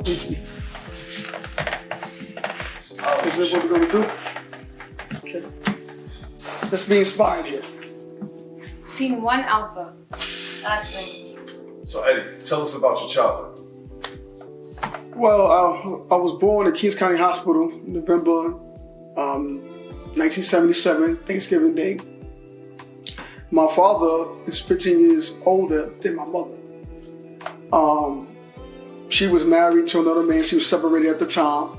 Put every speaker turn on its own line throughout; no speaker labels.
Reach me. Is this what we're gonna do? Okay. Let's be inspired here.
Scene 1 Alpha. Action.
So Eddie, tell us about your childhood.
Well, I was born at Kings County Hospital in November 1977, Thanksgiving Day. My father is 15 years older than my mother. She was married to another man. She was separated at the time.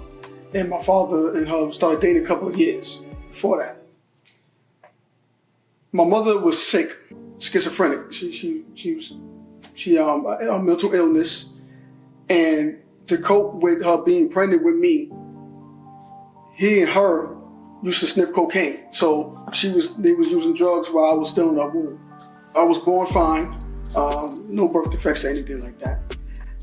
And my father and her started dating a couple of years before that. My mother was sick, schizophrenic. She had mental illness. And to cope with her being pregnant with me, he and her used to sniff cocaine. So they was using drugs while I was still in her womb. I was born fine, no birth defects or anything like that.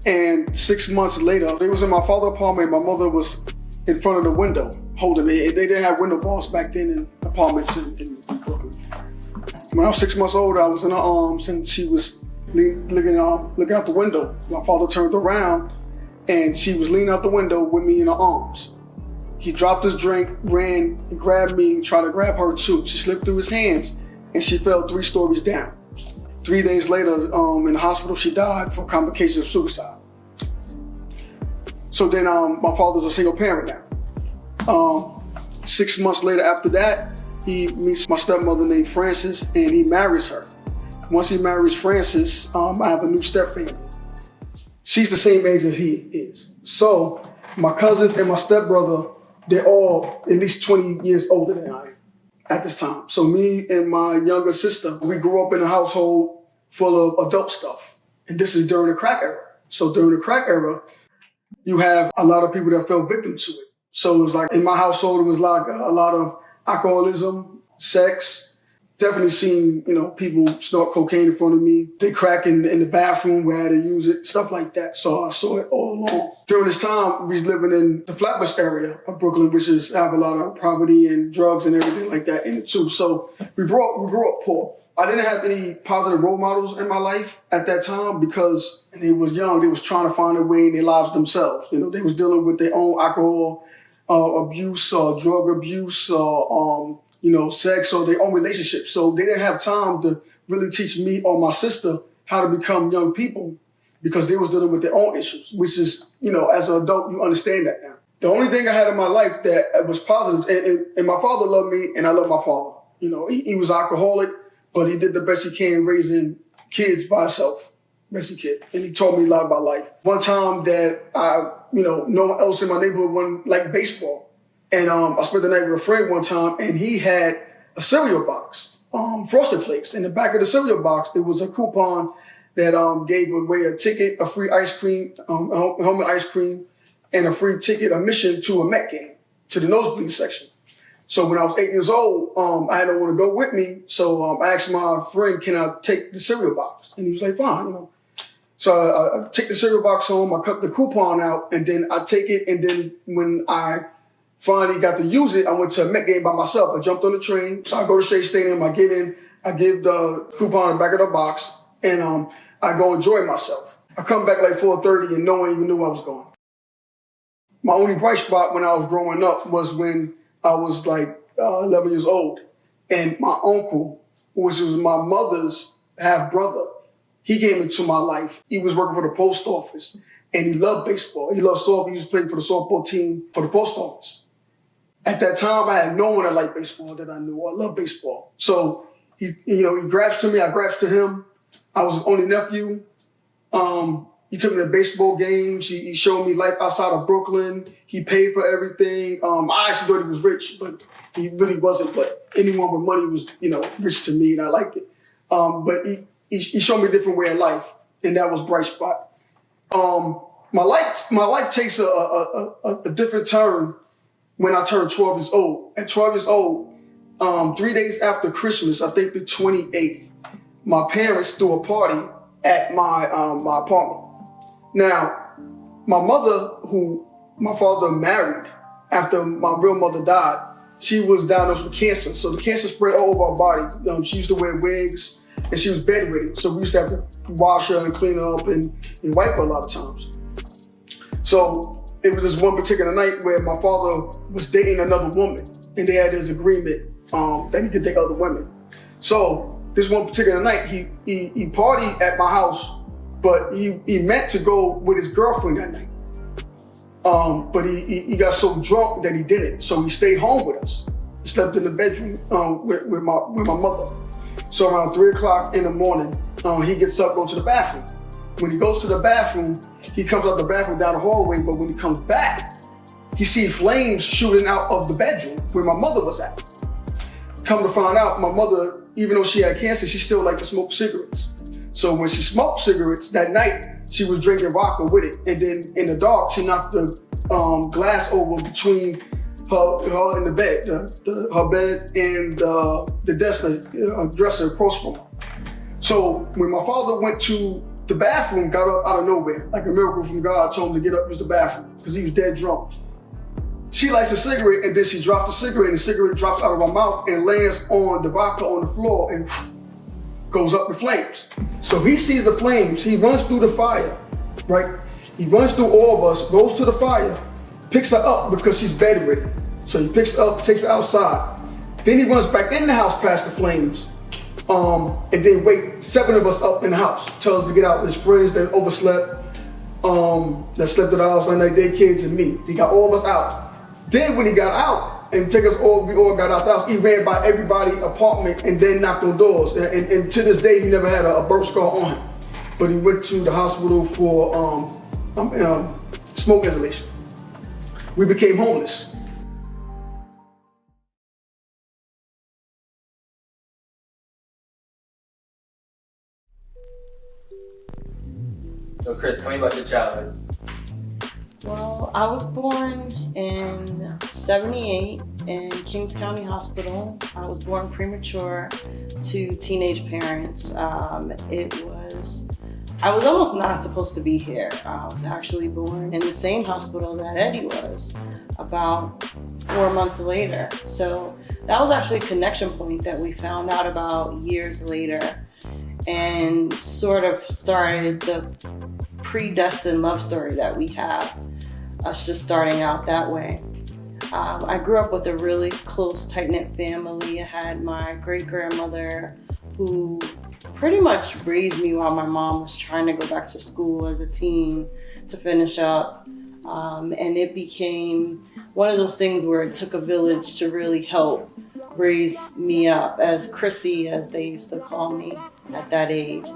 And 6 months later, it was in my father's apartment. My mother was in front of the window holding me. They didn't have window bars back then in apartments in Brooklyn. When I was 6 months old, I was in her arms and she was looking out the window. My father turned around and she was leaning out the window with me in her arms. He dropped his drink, ran and grabbed me and tried to grab her too. She slipped through his hands and she fell 3 stories down. 3 days later, in the hospital, she died for complications of suicide. So then my father's a single parent now. 6 months later after that, he meets my stepmother named Frances and he marries her. Once he marries Frances, I have a new stepfamily. She's the same age as he is. So my cousins and my stepbrother, they're all at least 20 years older than I am at this time. So me and my younger sister, we grew up in a household full of adult stuff. And this is during the crack era. So during the crack era, you have a lot of people that fell victim to it. So it was like in my household, it was like a lot of alcoholism, sex. Definitely seen, people snort cocaine in front of me. They crack in the bathroom where I had to use it, stuff like that. So I saw it all along. During this time, we was living in the Flatbush area of Brooklyn, which have a lot of poverty and drugs and everything like that in it too. So we grew up poor. I didn't have any positive role models in my life at that time because they was young. They was trying to find a way in their lives themselves. They was dealing with their own alcohol abuse or drug abuse or sex or their own relationships. So they didn't have time to really teach me or my sister how to become young people because they was dealing with their own issues, which is, as an adult, you understand that now. The only thing I had in my life that was positive, and my father loved me and I love my father. He was alcoholic, but he did the best he can raising kids by himself, best he could. And he taught me a lot about life. One time that no one else in my neighborhood liked baseball. And I spent the night with a friend one time, and he had a cereal box, Frosted Flakes. In the back of the cereal box, it was a coupon that gave away a ticket, a free ice cream, homemade ice cream, and a free ticket admission to a Met game, to the nosebleed section. So when I was 8 years old, I had no one to go with me. So I asked my friend, can I take the cereal box? And he was like, fine. So I take the cereal box home, I cut the coupon out, and then I take it, and then when I finally got to use it, I went to a Met game by myself. I jumped on the train. So I go to Shea Stadium, I get in, I give the coupon in the back of the box, and I go enjoy myself. I come back like 4:30 and no one even knew I was gone. My only bright spot when I was growing up was when I was like 11 years old. And my uncle, which was my mother's half-brother, he came into my life. He was working for the post office and he loved baseball. He loved softball. He used to play for the softball team for the post office. At that time, I had no one that liked baseball that I knew. I loved baseball. So he grabs to me, I grabs to him. I was his only nephew. He took me to baseball games. He showed me life outside of Brooklyn. He paid for everything. I actually thought he was rich, but he really wasn't. But anyone with money was, rich to me, and I liked it. But he showed me a different way of life, and that was bright spot. My life takes a different turn when I turned 12 years old. At 12 years old, 3 days after Christmas, I think the 28th, my parents threw a party at my apartment. Now, my mother, who my father married after my real mother died, she was diagnosed with cancer. So the cancer spread all over her body. She used to wear wigs and she was bedridden. So we used to have to wash her and clean her up and wipe her a lot of times. So it was this one particular night where my father was dating another woman, and they had this agreement that he could date other women. So this one particular night, he partied at my house, but he meant to go with his girlfriend that night. But he got so drunk that he didn't. So he stayed home with us. He slept in the bedroom with my mother. So around 3 o'clock in the morning, he gets up, goes to the bathroom. When he goes to the bathroom, he comes out the bathroom down the hallway, but when he comes back, he sees flames shooting out of the bedroom where my mother was at. Come to find out, my mother, even though she had cancer, she still liked to smoke cigarettes. So when she smoked cigarettes that night, she was drinking vodka with it. And then in the dark, she knocked the glass over between her and the bed, her bed and the desk, dresser across from her. So when my father went to the bathroom, got up out of nowhere, like a miracle from God, told him to get up, use the bathroom, because he was dead drunk. She lights a cigarette, and then she dropped the cigarette, and the cigarette drops out of her mouth and lands on the vodka on the floor and goes up in flames. So he sees the flames, he runs through the fire, right? He runs through all of us, goes to the fire, picks her up because she's bedridden. So he picks her up, takes her outside. Then he runs back in the house past the flames, and then wake 7 of us up in the house. Tells us to get out. His friends that overslept, that slept at the house, like their kids and me. He got all of us out. Then when he got out and we all got out the house, he ran by everybody's apartment and then knocked on doors. And to this day, he never had a burn scar on him. But he went to the hospital for smoke inhalation. We became homeless.
So Chris, tell me about your childhood.
Well, I was born in 78 in Kings County Hospital. I was born premature to teenage parents. I was almost not supposed to be here. I was actually born in the same hospital that Eddie was about 4 months later. So that was actually a connection point that we found out about years later and sort of started the predestined love story that we have, us just starting out that way. I grew up with a really close, tight-knit family. I had my great-grandmother who pretty much raised me while my mom was trying to go back to school as a teen to finish up. And it became one of those things where it took a village to really help raise me up, as Chrissy, as they used to call me at that age.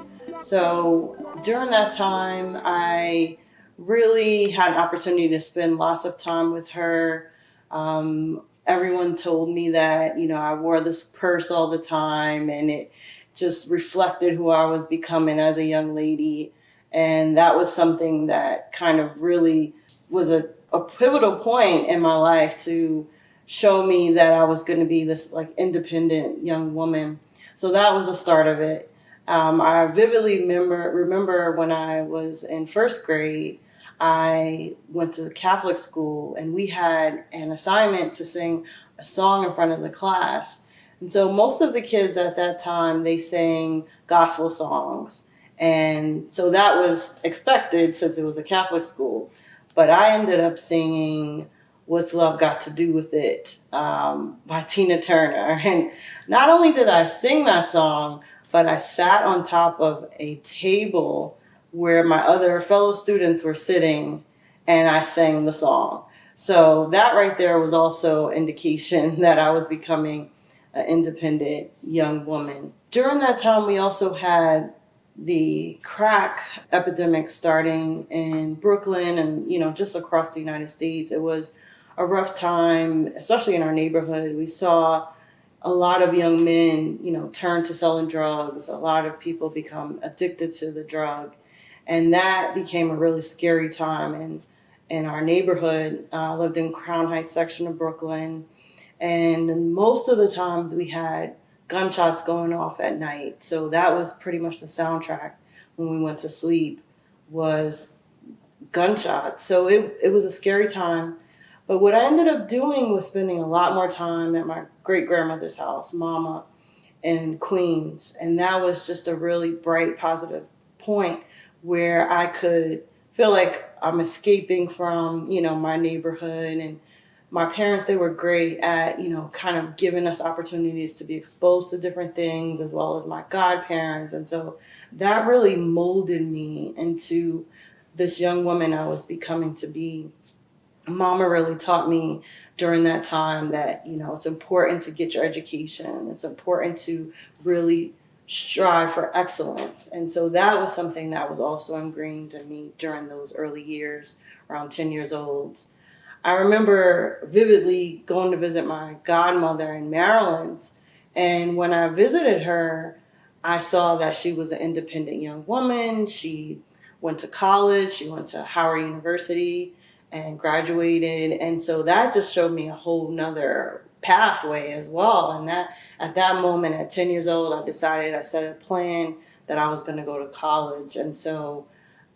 So during that time, I really had an opportunity to spend lots of time with her. Everyone told me that, I wore this purse all the time, and it just reflected who I was becoming as a young lady. And that was something that kind of really was a pivotal point in my life to show me that I was going to be this independent young woman. So that was the start of it. I vividly remember when I was in first grade, I went to the Catholic school and we had an assignment to sing a song in front of the class. And so most of the kids at that time, they sang gospel songs. And so that was expected since it was a Catholic school. But I ended up singing What's Love Got to Do With It by Tina Turner. And not only did I sing that song, but I sat on top of a table where my other fellow students were sitting and I sang the song. So that right there was also indication that I was becoming an independent young woman. During that time, we also had the crack epidemic starting in Brooklyn and, just across the United States. It was a rough time, especially in our neighborhood. We saw a lot of young men, turn to selling drugs. A lot of people become addicted to the drug. And that became a really scary time in our neighborhood. I lived in Crown Heights section of Brooklyn. And most of the times we had gunshots going off at night. So that was pretty much the soundtrack when we went to sleep, was gunshots. So it was a scary time. But what I ended up doing was spending a lot more time at my great-grandmother's house, Mama, in Queens. And that was just a really bright, positive point where I could feel like I'm escaping from, my neighborhood. And my parents, they were great at, kind of giving us opportunities to be exposed to different things, as well as my godparents. And so that really molded me into this young woman I was becoming to be. Mama really taught me during that time that, it's important to get your education. It's important to really strive for excellence. And so that was something that was also ingrained in me during those early years, around 10 years old. I remember vividly going to visit my godmother in Maryland. And when I visited her, I saw that she was an independent young woman. She went to college. She went to Howard University and graduated. And so that just showed me a whole nother pathway as well. And that at that moment, at 10 years old, I set a plan that I was going to go to college. And so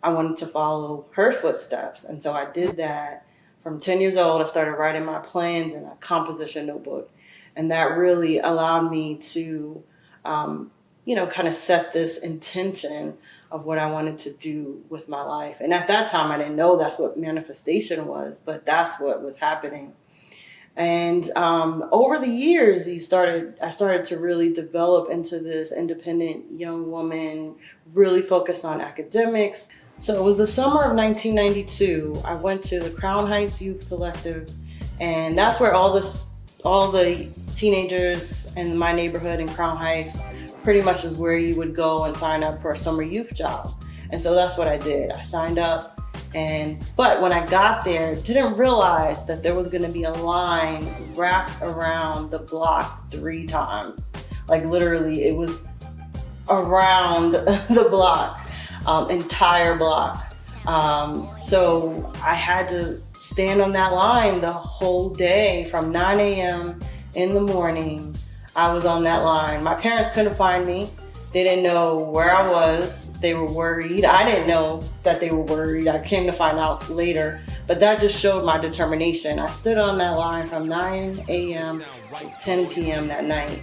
I wanted to follow her footsteps. And so I did that. From 10 years old, I started writing my plans in a composition notebook. And that really allowed me to, kind of set this intention of what I wanted to do with my life. And at that time, I didn't know that's what manifestation was, but that's what was happening. And over the years, I started to really develop into this independent young woman, really focused on academics. So it was the summer of 1992. I went to the Crown Heights Youth Collective, and that's where all the teenagers in my neighborhood in Crown Heights pretty much is where you would go and sign up for a summer youth job. And so that's what I did. I signed up, but when I got there, didn't realize that there was going to be a line wrapped around the block 3 times. Like literally, it was around the block. Entire block. So I had to stand on that line the whole day from 9 a.m. in the morning. I was on that line. My parents couldn't find me. They didn't know where I was. They were worried. I didn't know that they were worried. I came to find out later. But that just showed my determination. I stood on that line from 9 a.m. to 10 p.m. that night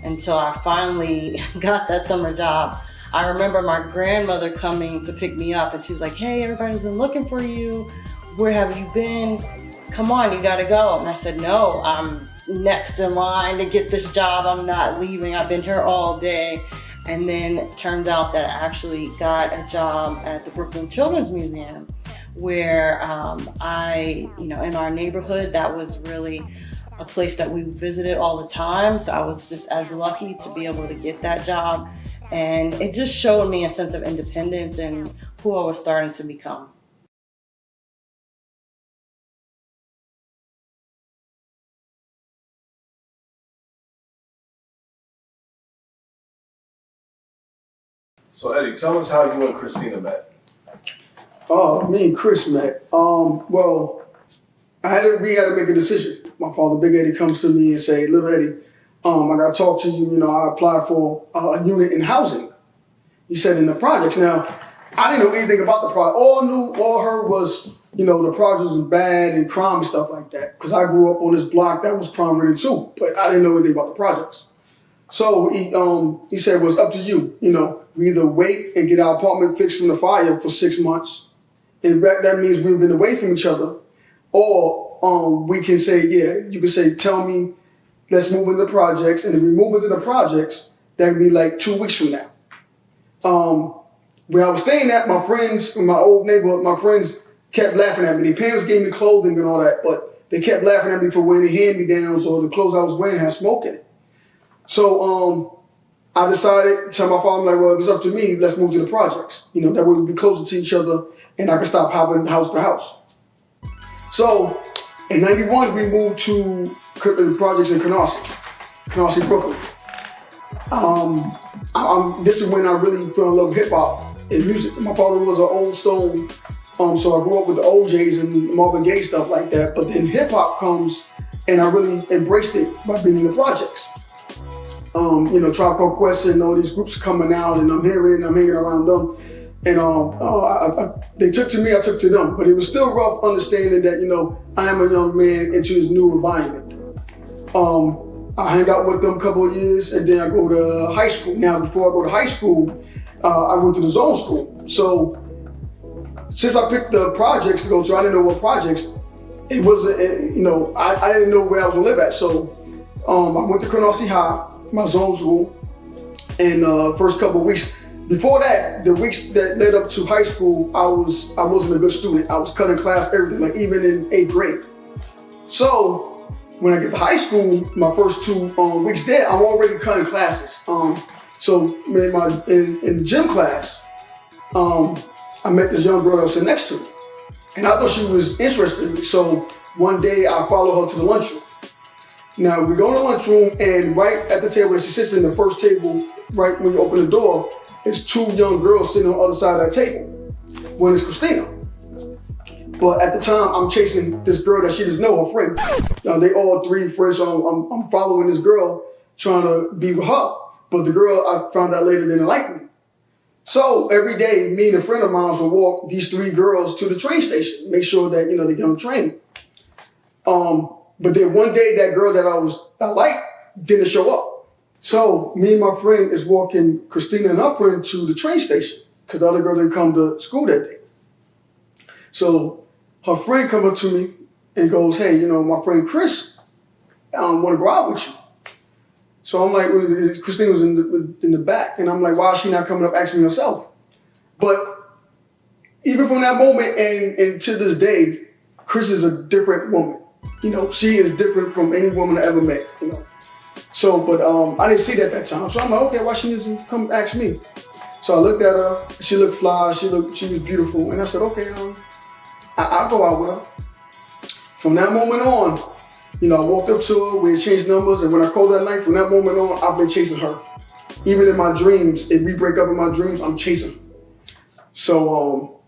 until I finally got that summer job. I remember my grandmother coming to pick me up, and she's like, "Hey, everybody's been looking for you. Where have you been? Come on, you gotta go." And I said, "No, I'm next in line to get this job. I'm not leaving. I've been here all day." And then it turns out that I actually got a job at the Brooklyn Children's Museum, where in our neighborhood, that was really a place that we visited all the time. So I was just as lucky to be able to get that job. And it just showed me a sense of independence and who I was starting to become.
So Eddie, tell us how you and Christina met.
Me and Chris met. We had to make a decision. My father, Big Eddie, comes to me and say, "Little Eddie, I got to talk to you. I applied for a unit in housing." He said, "In the projects." Now, I didn't know anything about the project. All I heard was, the projects was bad and crime and stuff like that. Because I grew up on this block that was crime ridden too, but I didn't know anything about the projects. So he said, "Well, it's up to you. We either wait and get our apartment fixed from the fire for 6 months, and that means we've been away from each other, or we can say, you can say, tell me, let's move into the projects, and if we move into the projects, that would be like 2 weeks from now." Where I was staying at, my friends in my old neighborhood, my friends kept laughing at me. Their parents gave me clothing and all that, but they kept laughing at me for wearing the hand-me-downs or the clothes I was wearing had smoke in it. So I decided to tell my father, "Well, it was up to me. Let's move to the projects. That way we'd be closer to each other, and I could stop hopping house to house." So in '91, we moved to the projects in Canarsie, Brooklyn. This is when I really fell in love with hip hop and music. My father was an old stone, so I grew up with the OJs and Marvin Gaye stuff like that. But then hip hop comes, and I really embraced it by being in the projects. Tribe Called Quest and all these groups coming out, and I'm hearing it, I'm hanging around them. And they took to me, I took to them. But it was still rough understanding that, I am a young man into this new environment. I hang out with them a couple of years, and then I go to high school. Now, before I go to high school, I went to the zone school. So since I picked the projects to go to, I didn't know what projects. It wasn't, I didn't know where I was gonna live at. So I went to Canarsie High, my zone school, and first couple of weeks. Before that, the weeks that led up to high school, I wasn't a good student. I was cutting class, everything, like even in 8th grade. So when I get to high school, my first 2 weeks there, I'm already cutting classes. So in the gym class, I met this young girl that was sitting next to me. And I thought she was interested in me. So one day I followed her to the lunchroom. Now we go in the lunchroom, and right at the table that she sits in, the first table, right when you open the door, it's 2 young girls sitting on the other side of that table. One is Christina. But at the time, I'm chasing this girl that she doesn't know, her friend. Now they all 3 friends, so I'm following this girl, trying to be with her. But the girl, I found out later, didn't like me. So every day, me and a friend of mine would walk these 3 girls to the train station, make sure that, they get on the train. But then one day, that girl that I liked didn't show up. So me and my friend is walking Christina and her friend to the train station because the other girl didn't come to school that day. So her friend comes up to me and goes, "Hey, my friend Chris, want to go out with you." So I'm like, Christina was in the back, and I'm like, why is she not coming up asking me herself? But even from that moment and to this day, Chris is a different woman. She is different from any woman I ever met. So, but I didn't see that at that time. So I'm like, okay, why she doesn't come ask me? So I looked at her. She looked fly. She was beautiful, and I said, okay, I'll go out with her. From that moment on, I walked up to her, we exchanged numbers, and when I called that night, from that moment on, I've been chasing her. Even in my dreams, if we break up in my dreams, I'm chasing her. So,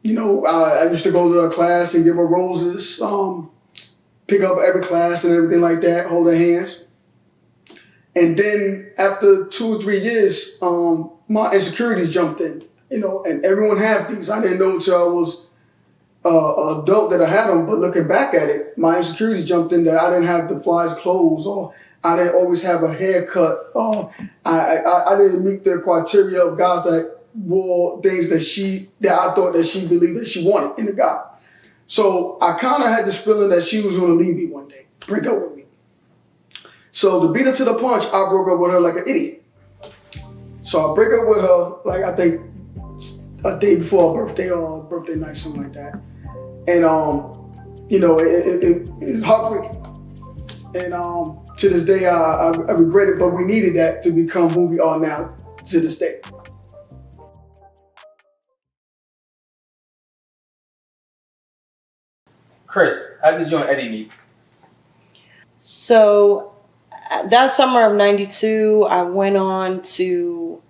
I used to go to her class and give her roses, pick up every class and everything like that, hold her hands. And then after 2 or 3 years, my insecurities jumped in, and everyone had these. I didn't know until I was an adult that I had them, but looking back at it, my insecurities jumped in that I didn't have the flyest clothes, or I didn't always have a haircut, or I didn't meet the criteria of guys that wore things that I thought that she believed that she wanted in a guy. So I kind of had this feeling that she was going to leave me one day, break up with me. So to beat her to the punch, I broke up with her like an idiot. So I break up with her, like I think a day before her birthday or birthday night, something like that. And, it was heartbreaking. And to this day, I regret it, but we needed that to become who we are now to this day.
Chris, how did you and Eddie meet?
So that summer of 92, I went on to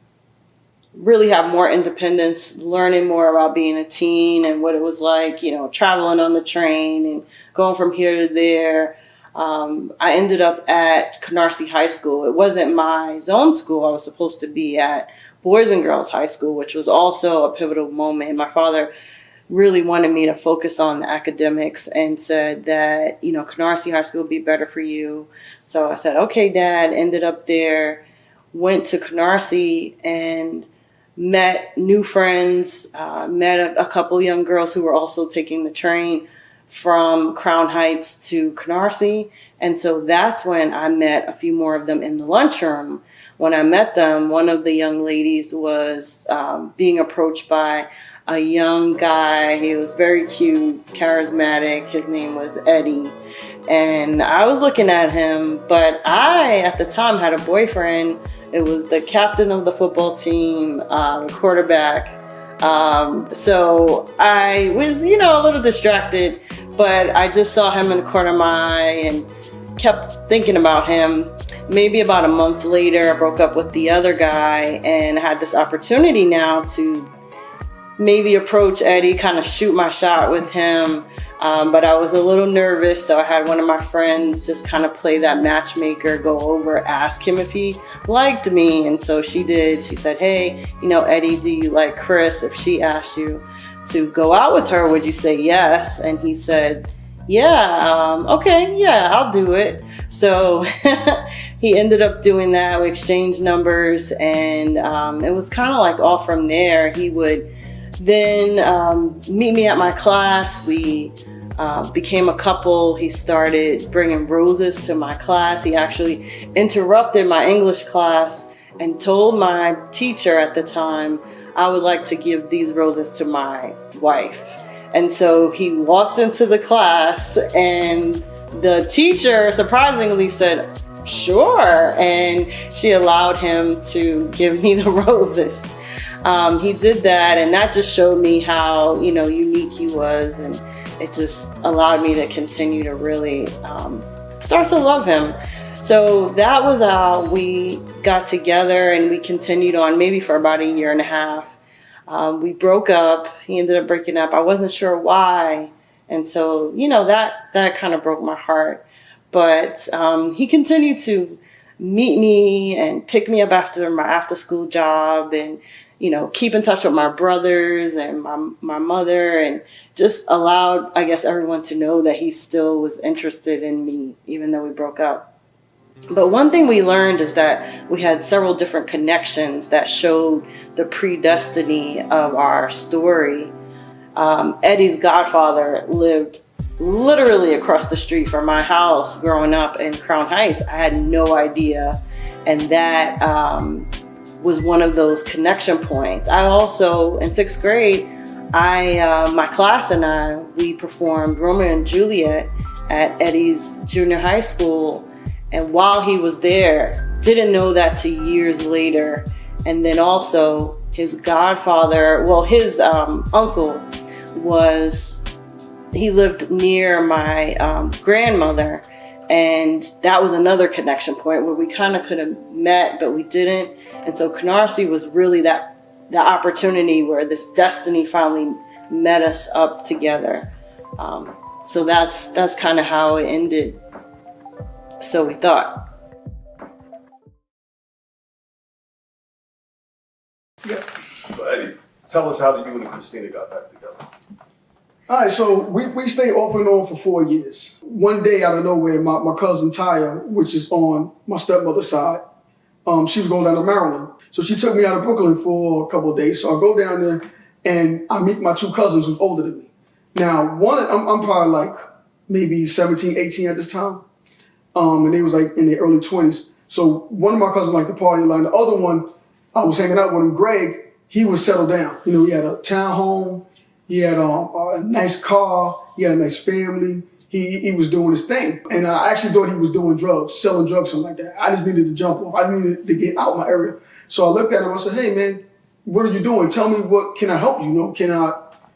really have more independence, learning more about being a teen and what it was like, traveling on the train and going from here to there. I ended up at Canarsie High School. It wasn't my zone school. I was supposed to be at Boys and Girls High School, which was also a pivotal moment. My father really wanted me to focus on the academics and said that, Canarsie High School would be better for you. So I said, okay, Dad. Ended up there, went to Canarsie and met new friends, met a couple young girls who were also taking the train from Crown Heights to Canarsie. And so that's when I met a few more of them in the lunchroom. When I met them, one of the young ladies was being approached by a young guy. He was very cute, charismatic. His name was Eddie. And I was looking at him, but I, at the time, had a boyfriend. It was the captain of the football team, the quarterback. So I was, a little distracted, but I just saw him in the corner of my eye and kept thinking about him. Maybe about a month later, I broke up with the other guy and had this opportunity now to maybe approach Eddie, kind of shoot my shot with him. But I was a little nervous, so I had one of my friends just kind of play that matchmaker, go over, ask him if he liked me. And so she did. She said, hey, Eddie, do you like Chris? If she asked you to go out with her, would you say yes? And he said, yeah, okay, yeah, I'll do it. So he ended up doing that. We exchanged numbers, and it was kind of like all from there. He would then meet me at my class. We became a couple. He started bringing roses to my class. He actually interrupted my English class and told my teacher at the time, I would like to give these roses to my wife. And so he walked into the class, and the teacher surprisingly said, sure. And she allowed him to give me the roses. He did that, and that just showed me how, unique he was. And it just allowed me to continue to really start to love him. So that was how we got together, and we continued on maybe for about a year and a half. We broke up. He ended up breaking up. I wasn't sure why. And so, that kind of broke my heart. But he continued to meet me and pick me up after my after-school job, and, keep in touch with my brothers and my mother, and just allowed, I guess, everyone to know that he still was interested in me, even though we broke up. But one thing we learned is that we had several different connections that showed the predestiny of our story. Eddie's godfather lived literally across the street from my house growing up in Crown Heights. I had no idea. And that was one of those connection points. I also, in 6th grade, my class and I, we performed Romeo and Juliet at Eddie's junior high school. And while he was there, didn't know that till years later. And then also his godfather, his uncle he lived near my grandmother. And that was another connection point where we kind of could have met, but we didn't. And so Canarsie was really the opportunity where this destiny finally met us up together. So that's kind of how it ended. So we thought.
Yeah. So Eddie, tell us how you and Christina got back together.
All right, so we stayed off and on for 4 years. One day out of nowhere, my cousin Taya, which is on my stepmother's side, she was going down to Maryland. So she took me out of Brooklyn for a couple of days. So I go down there and I meet my two cousins who's older than me. Now, I'm probably like maybe 17, 18 at this time. And they was like in their early 20s. So one of my cousins liked to party a lot. The other one, I was hanging out with him, Greg, he was settled down. He had a townhome. He had a nice car. He had a nice family. He was doing his thing. And I actually thought he was doing drugs, selling drugs, something like that. I just needed to jump off. I needed to get out of my area. So I looked at him. I said, hey, man, what are you doing? Tell me what can I help you? Can I,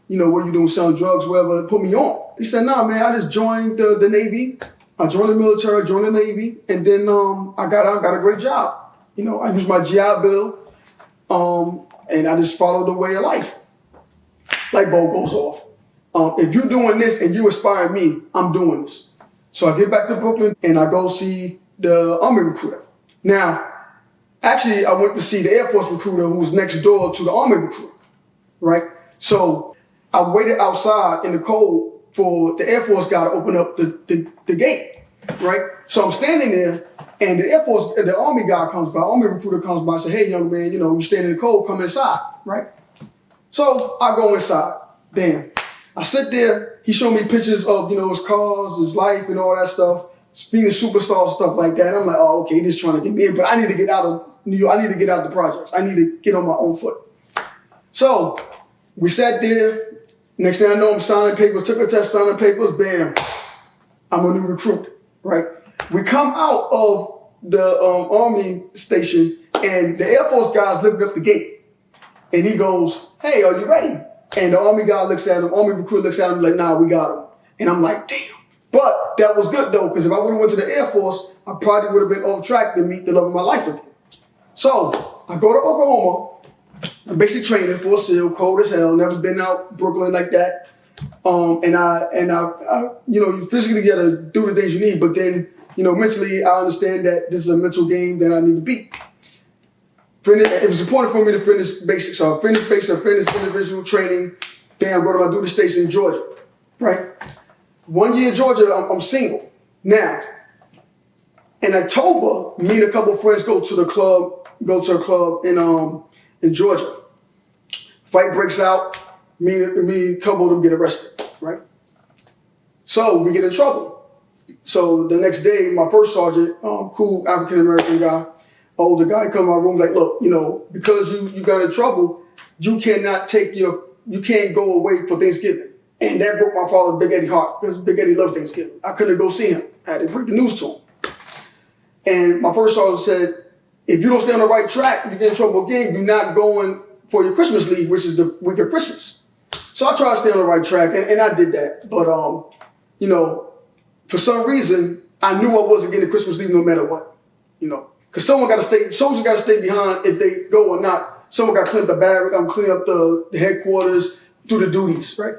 what are you doing, selling drugs, whatever, put me on. He said, nah, man, I just joined the Navy. I joined the military, joined the Navy, and then I got out, got a great job. I used my GI Bill, and I just followed the way of life. Light bulb goes off. If you're doing this and you inspire me, I'm doing this. So I get back to Brooklyn and I go see the Army recruiter. Now, actually, I went to see the Air Force recruiter who was next door to the Army recruiter, right? So I waited outside in the cold for the Air Force guy to open up the gate, right? So I'm standing there, and the Army guy comes by, Army recruiter comes by and says, hey, young man, you stand in the cold, come inside, right? So I go inside, bam. I sit there, he showed me pictures of, his cars, his life, and all that stuff, being a superstar, stuff like that. I'm like, oh, okay, he's trying to get me in, but I need to get out of New York, I need to get out of the projects. I need to get on my own foot. So we sat there. Next thing I know, I'm signing papers, took a test, signing papers, bam, I'm a new recruit, right? We come out of the Army station, and the Air Force guy's lifting up the gate. And he goes, hey, are you ready? And the Army guy looks at him, Army recruit looks at him like, nah, we got him. And I'm like, damn. But that was good, though, because if I would have went to the Air Force, I probably would have been off track to meet the love of my life again. So I go to Oklahoma. I'm basically training for a SEAL, cold as hell, never been out Brooklyn like that. And I you physically got to do the things you need, but then, mentally, I understand that this is a mental game that I need to beat. It was important for me to finish basics. So I finished basics, I finished individual training. Then I go to my duty station in Georgia, right? 1 year in Georgia, I'm single. Now, in October, me and a couple of friends go to a club in Georgia. Fight breaks out. me and a couple of them get arrested, right? So we get in trouble. So the next day, my first sergeant, cool African-American guy, older guy, come in my room like, look, because you got in trouble, you can't go away for Thanksgiving. And that broke my father, Big Eddie, heart, because Big Eddie loved Thanksgiving. I couldn't go see him. I had to break the news to him. And my first sergeant said, if you don't stay on the right track, you get in trouble again, you're not going for your Christmas leave, which is the week of Christmas. So I tried to stay on the right track, and I did that. But, for some reason, I knew I wasn't getting Christmas leave no matter what, Because soldiers got to stay behind if they go or not. Someone got to clean up the barrack, clean up the headquarters, do the duties, right?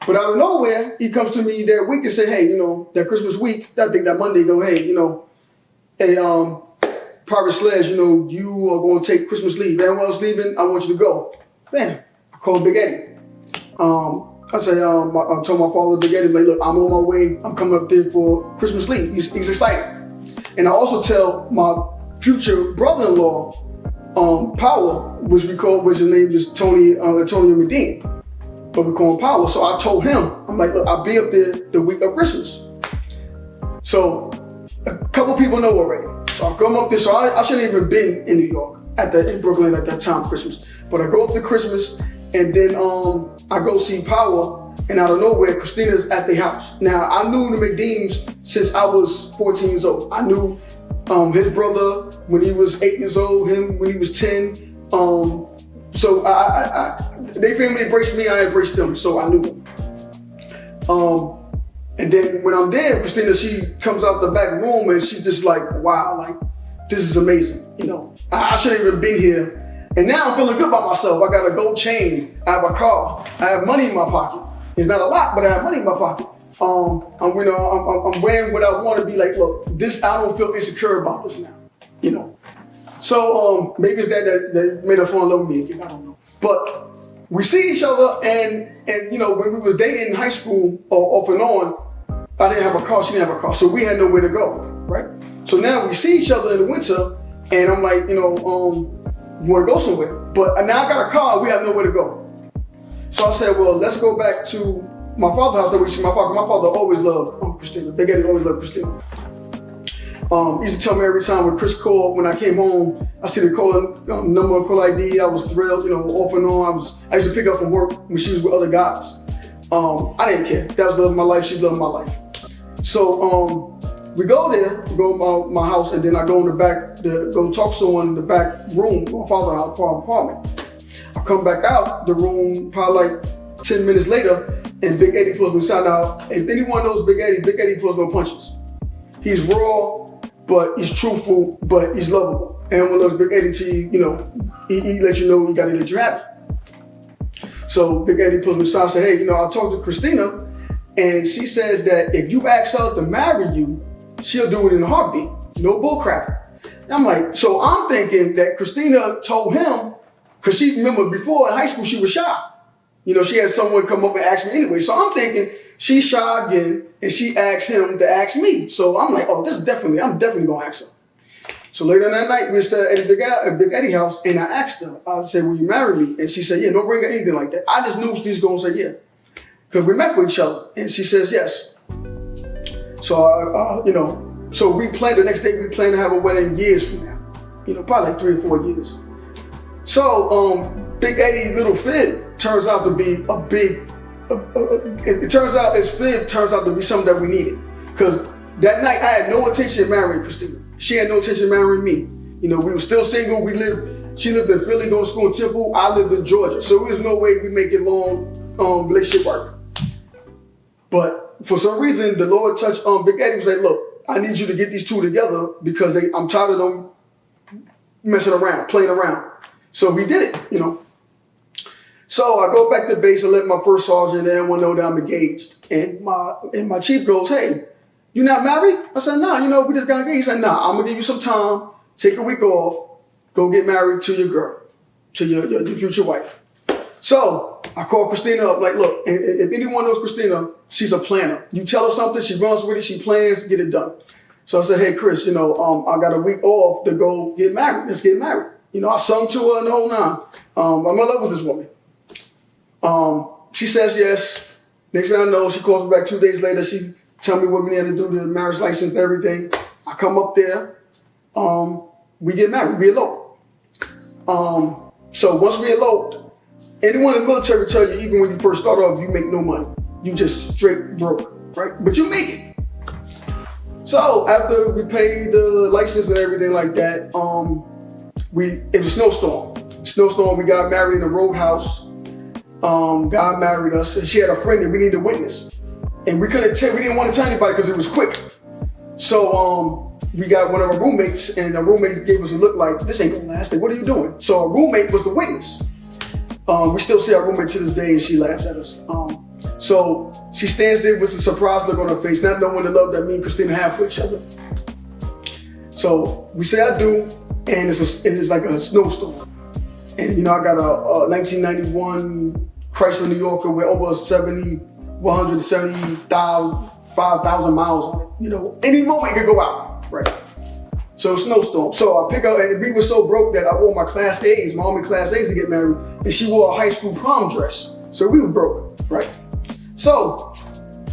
But out of nowhere, he comes to me that week and say, hey, that Christmas week, I think that Monday, hey, Private Sledge, you are going to take Christmas leave. Everyone else leaving, I want you to go. Man, I called Big Eddie. I told my father, Big Eddie, like, look, I'm on my way. I'm coming up there for Christmas leave. He's excited. And I also tell my future brother-in-law, Power, which his name is Antonio Madeam, but we call him Power. So I told him, I'm like, look, I'll be up there the week of Christmas. So a couple people know already. So I come up there. So I shouldn't even been in New York in Brooklyn at that time, Christmas. But I go up to Christmas, and then I go see Power, and out of nowhere, Christina's at the house. Now, I knew the Madeams since I was 14 years old. I knew his brother when he was 8 years old, him when he was 10. So they family embraced me, I embraced them, so I knew them. And then when I'm there, Christina, she comes out the back room and she's just like, wow, like, this is amazing. I shouldn't even been here. And now I'm feeling good about myself. I got a gold chain, I have a car, I have money in my pocket. It's not a lot, but I have money in my pocket. I'm wearing what I want to be like, look, I don't feel insecure about this now, So maybe it's that made her fall in love with me again, I don't know. But we see each other, and when we was dating in high school, off and on, I didn't have a car, she didn't have a car, so we had nowhere to go, right? So now we see each other in the winter, and I'm like, we want to go somewhere. But now I got a car, we have nowhere to go. So I said, well, let's go back to my father's house that we see my father. My father always loved Christina. Big Eddie always loved Christina. He used to tell me every time when Chris called, when I came home, I see the calling number and call ID. I was thrilled, off and on. I used to pick up from work when she was with other guys. I didn't care. That was love of my life. She loved my life. So we go there, we go to my house, and then I go in the back, go talk to someone in the back room, my father's house, apartment. I come back out the room probably like 10 minutes later, and Big Eddie pulls me aside. Now, if anyone knows Big Eddie pulls no punches. He's raw, but he's truthful, but he's lovable. Everyone loves Big Eddie till he lets you know he got to let you have it. So Big Eddie pulls me aside and says, hey, I talked to Christina, and she said that if you ask her to marry you, she'll do it in a heartbeat. No bullcrap. I'm like, so I'm thinking that Christina told him, because she, remember before in high school, she was shy. She had someone come up and ask me anyway. So I'm thinking she's shy again, and she asked him to ask me. So I'm like, oh, I'm definitely going to ask her. So later that night, we stayed at Big Eddie's house, and I asked her, I said, will you marry me? And she said, yeah, no ring or anything like that. I just knew she's going to say yeah. Because we met for each other, and she says yes. So, so we planned, the next day we planned to have a wedding years from now. Probably like 3 or 4 years. So, Big Eddie little fib turns out to be a big, it turns out his fib turns out to be something that we needed. Because that night I had no intention of marrying Christina. She had no intention of marrying me. We were still single. She lived in Philly, going to school in Temple. I lived in Georgia. So there was no way we make it long relationship work. But for some reason, the Lord touched Big Eddie and said, look, I need you to get these two together because I'm tired of them messing around, playing around. So he did it, So I go back to base and let my first sergeant and everyone know that I'm engaged. And my chief goes, hey, you not married? I said, nah, we just got engaged. He said, nah, I'm going to give you some time, take a week off, go get married to your girl, to your future wife. So I called Christina up, like, look, if anyone knows Christina, she's a planner. You tell her something, she runs with it, she plans, get it done. So I said, hey, Chris, I got a week off to go get married. Let's get married. I sung to her and the whole nine. I'm in love with this woman. She says yes. Next thing I know, she calls me back 2 days later. She tell me what we need to do, the marriage license, everything. I come up there. We get married. We elope. So once we eloped, anyone in the military tell you, even when you first start off, you make no money. You just straight broke, right? But you make it. So after we paid the license and everything like that, it was a snowstorm. We got married in a roadhouse. God married us, and she had a friend that we needed a witness. And we didn't want to tell anybody because it was quick. So we got one of our roommates, and the roommate gave us a look like, this ain't gonna last. Like, what are you doing? So our roommate was the witness. We still see our roommate to this day, and she laughs at us. So she stands there with a surprised look on her face, not knowing the love that me and Christina have for each other. So we say I do, and it's like a snowstorm. And I got a 1991 Chrysler New Yorker with over 175,000 miles on it. Any moment it could go out, right? So snowstorm. So I pick up, and we were so broke that I wore my Class A's, my only Class A's to get married, and she wore a high school prom dress. So we were broke, right? So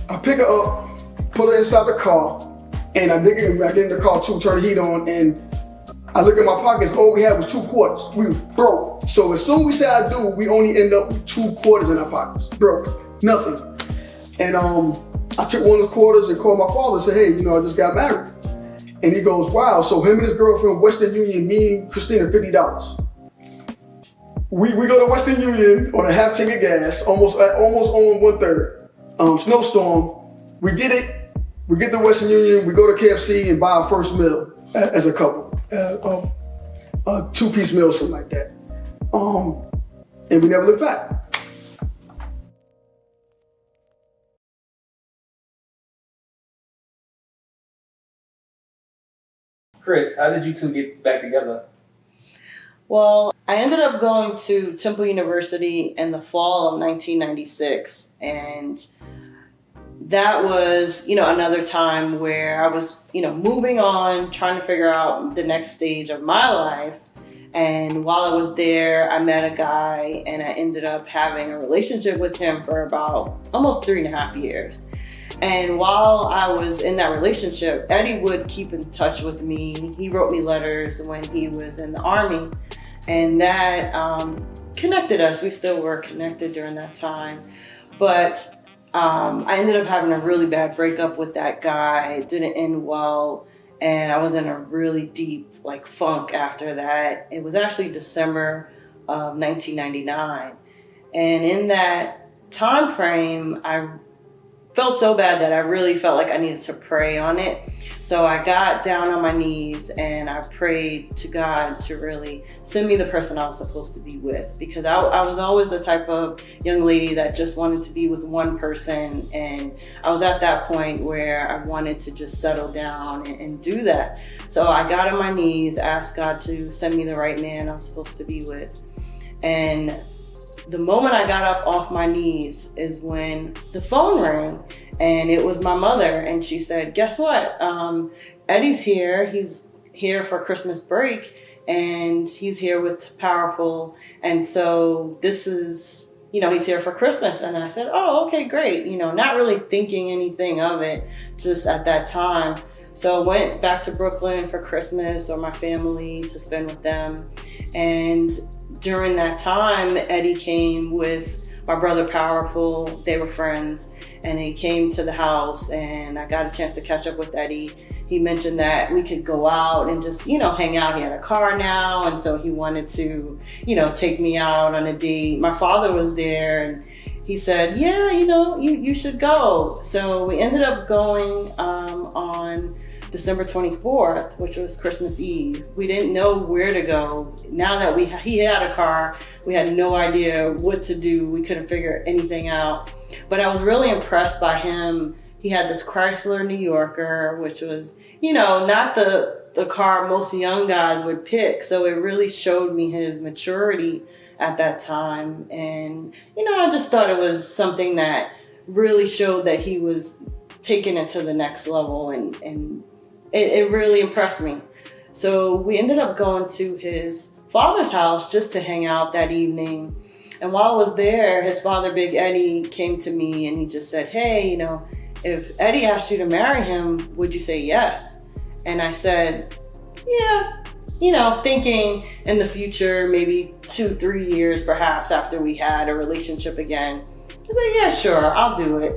I pick her up, put her inside the car, and I get in the car too, turn the heat on, and I look at my pockets, all we had was $2. We were broke. So as soon as we say I do, we only end up with $2 in our pockets. Broke. Nothing. And I took one of the quarters and called my father and said, hey, I just got married. And he goes, wow. So him and his girlfriend, Western Union, me and Christina, $50. We go to Western Union on a half tank of gas, almost on 1/3. Snowstorm. We get it. We get to Western Union. We go to KFC and buy our first meal as a couple. A 2-piece meal, something like that. And we never looked back.
Chris, how did you two get back together?
Well, I ended up going to Temple University in the fall of 1996, and that was, another time where I was, moving on, trying to figure out the next stage of my life. And while I was there, I met a guy, and I ended up having a relationship with him for about almost 3.5 years. And while I was in that relationship, Eddie would keep in touch with me. He wrote me letters when he was in the Army, and that connected us. We still were connected during that time. But I ended up having a really bad breakup with that guy. It didn't end well, and I was in a really deep funk after that. It was actually December of 1999. And in that time frame, I felt so bad that I really felt like I needed to pray on it. So I got down on my knees and I prayed to God to really send me the person I was supposed to be with, because I was always the type of young lady that just wanted to be with one person, and I was at that point where I wanted to just settle down and do that. So I got on my knees, asked God to send me the right man I was supposed to be with. And the moment I got up off my knees is when the phone rang, and it was my mother, and she said, guess what? Eddie's here. He's here for Christmas break, and he's here with Powerful. And so this is, he's here for Christmas. And I said, oh, okay, great. Not really thinking anything of it just at that time. So I went back to Brooklyn for Christmas, or my family, to spend with them. And during that time, Eddie came with my brother Powerful. They were friends, and he came to the house, and I got a chance to catch up with Eddie. He mentioned that we could go out and just, hang out. He had a car now, and so he wanted to, take me out on a date. My father was there, and he said, yeah, you should go. So we ended up going on December 24th, which was Christmas Eve. We didn't know where to go. Now that he had a car, we had no idea what to do. We couldn't figure anything out. But I was really impressed by him. He had this Chrysler New Yorker, which was, not the car most young guys would pick. So it really showed me his maturity at that time. And, I just thought it was something that really showed that he was taking it to the next level, and it really impressed me. So we ended up going to his father's house just to hang out that evening. And while I was there, his father, Big Eddie, came to me and he just said, hey, if Eddie asked you to marry him, would you say yes? And I said, yeah, thinking in the future, maybe 2-3 years perhaps after we had a relationship again. I said, yeah, sure, I'll do it.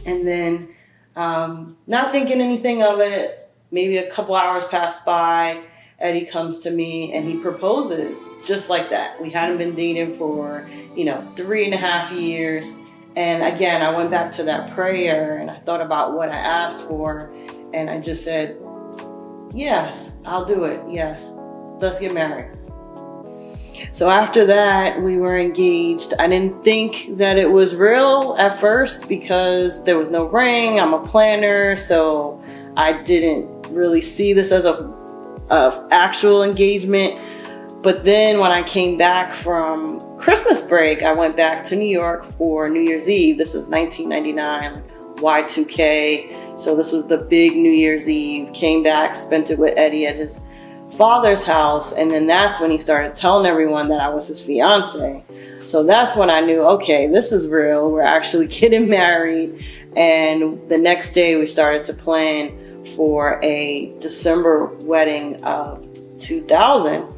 And then not thinking anything of it, maybe a couple hours passed by, Eddie comes to me and he proposes just like that. We hadn't been dating for, 3.5 years. And again, I went back to that prayer and I thought about what I asked for. And I just said, yes, I'll do it. Yes, let's get married. So after that, we were engaged. I didn't think that it was real at first because there was no ring. I'm a planner, so I didn't really see this as a actual engagement. But then when I came back from Christmas break, I went back to New York for New Year's Eve. This was 1999, Y2K. So this was the big New Year's Eve. Came back, spent it with Eddie at his father's house. And then that's when he started telling everyone that I was his fiance. So that's when I knew, okay, this is real. We're actually getting married. And the next day we started to plan for a December wedding of 2000.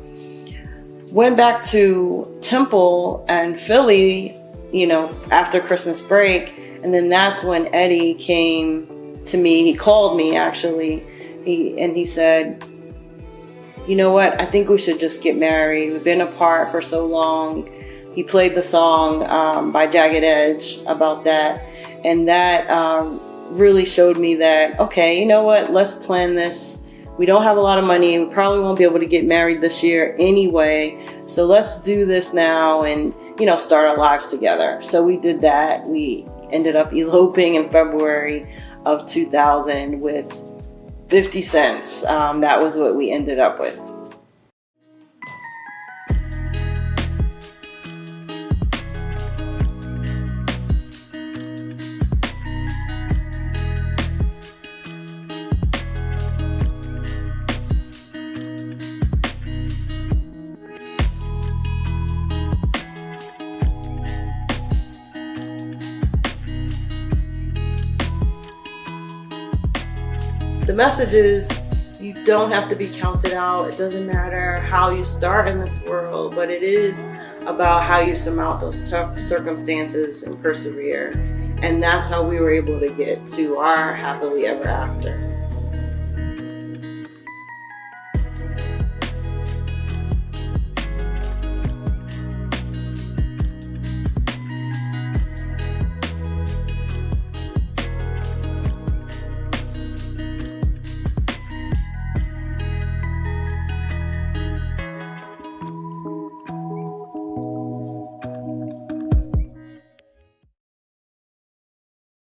Went back to Temple and Philly, after Christmas break. And then that's when Eddie came to me. He called me actually. He said, you know what? I think we should just get married. We've been apart for so long. He played the song by Jagged Edge about that. And that really showed me that, okay, you know what? Let's plan this. We don't have a lot of money. We probably won't be able to get married this year anyway. So let's do this now and, start our lives together. So we did that. We ended up eloping in February of 2000 with 50 cents. That was what we ended up with. The message is you don't have to be counted out. It doesn't matter how you start in this world, but it is about how you surmount those tough circumstances and persevere. And that's how we were able to get to our happily ever after.